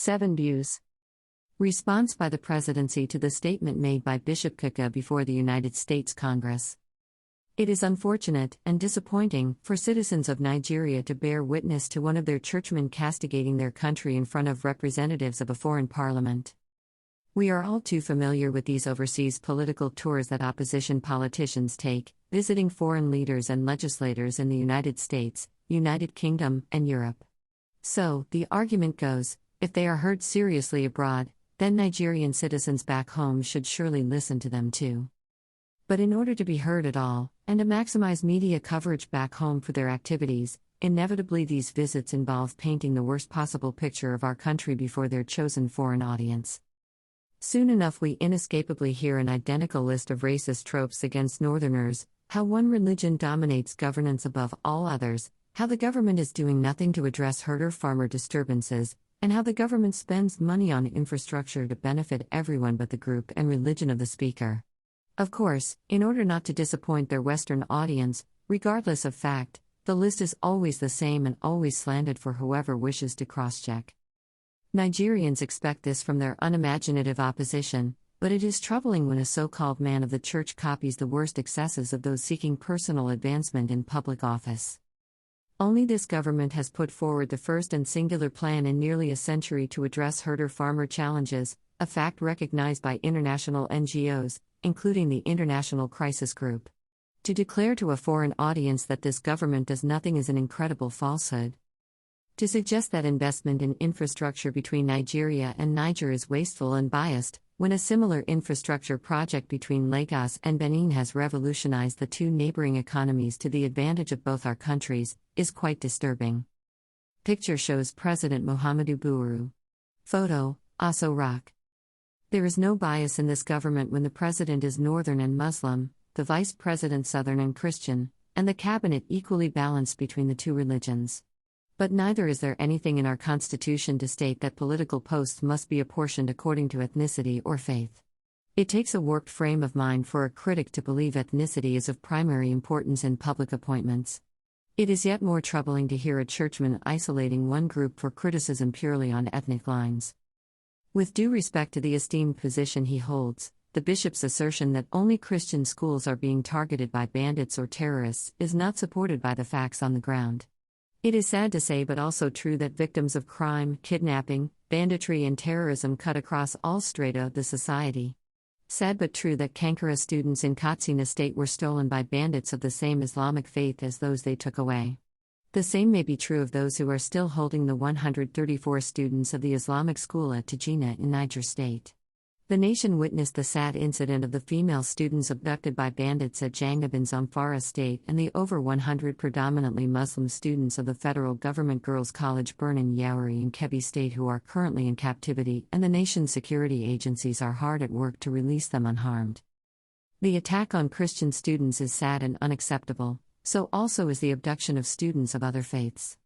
7 views. Response by the Presidency to the statement made by Bishop Kukah before the United States Congress. It is unfortunate and disappointing for citizens of Nigeria to bear witness to one of their churchmen castigating their country in front of representatives of a foreign parliament. We are all too familiar with these overseas political tours that opposition politicians take, visiting foreign leaders and legislators in the United States, United Kingdom, and Europe. So, the argument goes, if they are heard seriously abroad, then Nigerian citizens back home should surely listen to them too. But in order to be heard at all, and to maximize media coverage back home for their activities, inevitably these visits involve painting the worst possible picture of our country before their chosen foreign audience. Soon enough we inescapably hear an identical list of racist tropes against Northerners, how one religion dominates governance above all others, how the government is doing nothing to address herder-farmer disturbances, and how the government spends money on infrastructure to benefit everyone but the group and religion of the speaker. Of course, in order not to disappoint their Western audience, regardless of fact, the list is always the same and always slanted for whoever wishes to cross-check. Nigerians expect this from their unimaginative opposition, but it is troubling when a so-called man of the church copies the worst excesses of those seeking personal advancement in public office. Only this government has put forward the first and singular plan in nearly a century to address herder-farmer challenges, a fact recognized by international NGOs, including the International Crisis Group. To declare to a foreign audience that this government does nothing is an incredible falsehood. To suggest that investment in infrastructure between Nigeria and Niger is wasteful and biased, when a similar infrastructure project between Lagos and Benin has revolutionized the two neighboring economies to the advantage of both our countries, is quite disturbing. Picture shows President Muhammadu Buhari. Photo, Aso Rock. There is no bias in this government when the president is Northern and Muslim, the vice president Southern and Christian, and the cabinet equally balanced between the two religions. But neither is there anything in our constitution to state that political posts must be apportioned according to ethnicity or faith. It takes a warped frame of mind for a critic to believe ethnicity is of primary importance in public appointments. It is yet more troubling to hear a churchman isolating one group for criticism purely on ethnic lines. With due respect to the esteemed position he holds, the bishop's assertion that only Christian schools are being targeted by bandits or terrorists is not supported by the facts on the ground. It is sad to say but also true that victims of crime, kidnapping, banditry and terrorism cut across all strata of the society. Sad but true that Kankara students in Katsina State were stolen by bandits of the same Islamic faith as those they took away. The same may be true of those who are still holding the 134 students of the Islamic school at Tajina in Niger State. The nation witnessed the sad incident of the female students abducted by bandits at Jangab in Zamfara State and the over 100 predominantly Muslim students of the federal government girls' college Birnin Yauri in Kebbi State who are currently in captivity, and the nation's security agencies are hard at work to release them unharmed. The attack on Christian students is sad and unacceptable, so also is the abduction of students of other faiths.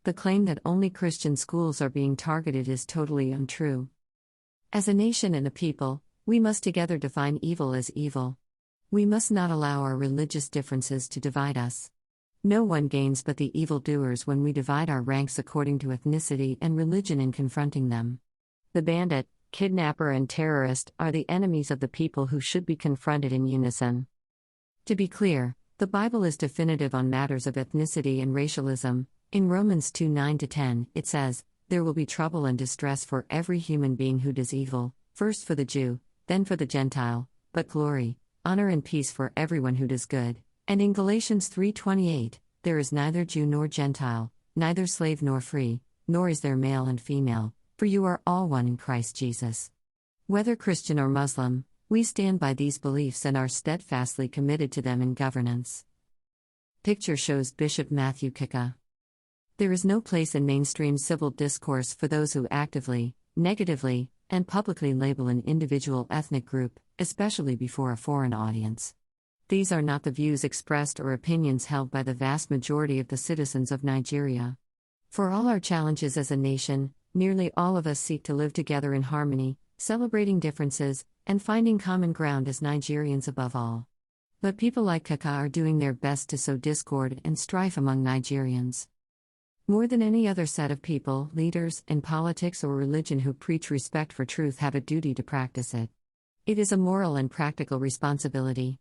The claim that only Christian schools are being targeted is totally untrue. As a nation and a people, we must together define evil as evil. We must not allow our religious differences to divide us. No one gains but the evildoers when we divide our ranks according to ethnicity and religion in confronting them. The bandit, kidnapper and terrorist are the enemies of the people who should be confronted in unison. To be clear, the Bible is definitive on matters of ethnicity and racialism. In Romans 2:9-10, it says, "There will be trouble and distress for every human being who does evil, first for the Jew, then for the Gentile, but glory, honor and peace for everyone who does good." And in Galatians 3:28, "There is neither Jew nor Gentile, neither slave nor free, nor is there male and female, for you are all one in Christ Jesus." Whether Christian or Muslim, we stand by these beliefs and are steadfastly committed to them in governance. Picture shows Bishop Matthew Kukah. There is no place in mainstream civil discourse for those who actively, negatively, and publicly label an individual ethnic group, especially before a foreign audience. These are not the views expressed or opinions held by the vast majority of the citizens of Nigeria. For all our challenges as a nation, nearly all of us seek to live together in harmony, celebrating differences, and finding common ground as Nigerians above all. But people like Kukah are doing their best to sow discord and strife among Nigerians. More than any other set of people, leaders, in politics or religion who preach respect for truth have a duty to practice it. It is a moral and practical responsibility.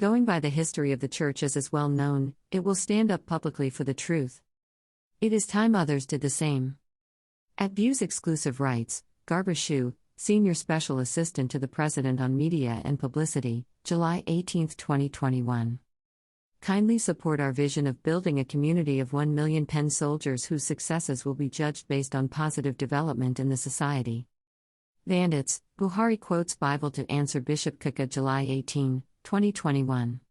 Going by the history of the Church as is well known, it will stand up publicly for the truth. It is time others did the same. At View's Exclusive Rights, Garba Shehu, Senior Special Assistant to the President on Media and Publicity, July 18, 2021. Kindly support our vision of building a community of 1 million pen soldiers whose successes will be judged based on positive development in the society. Bandits, Buhari quotes Bible to answer Bishop Kukah, July 18, 2021.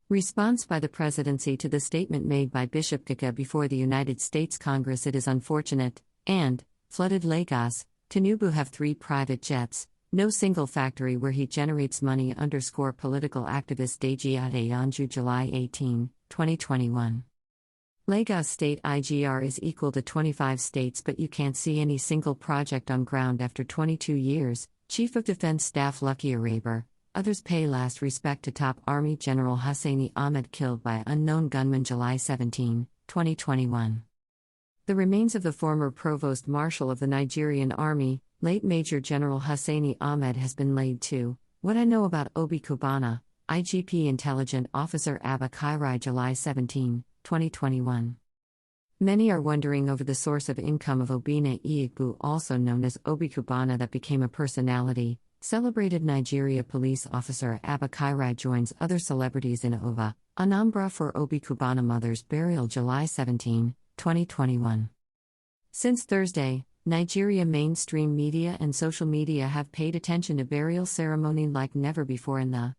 Response by the Presidency to the statement made by Bishop Kukah before the United States Congress. It is unfortunate, and, flooded Lagos, Tinubu have 3 private jets, no single factory where he generates money. Political activist Deji Adeyanju, July 18, 2021. Lagos State IGR is equal to 25 states, but you can't see any single project on ground after 22 years, Chief of Defense Staff Lucky Araber. Others pay last respect to top Army General Hussaini Ahmed, killed by unknown gunman, July 17, 2021. The remains of the former Provost Marshal of the Nigerian Army, late Major General Hussaini Ahmed, has been laid to. What I Know About Obi Kubana, IGP Intelligent Officer Abba Kairai, July 17, 2021. Many are wondering over the source of income of Obinna Iyigbu, also known as Obi Kubana, that became a personality. Celebrated Nigeria police officer Abba Kairai joins other celebrities in Ova, Anambra, for Obi Kubana mother's burial, July 17, 2021. Since Thursday, Nigeria mainstream media and social media have paid attention to burial ceremony like never before in the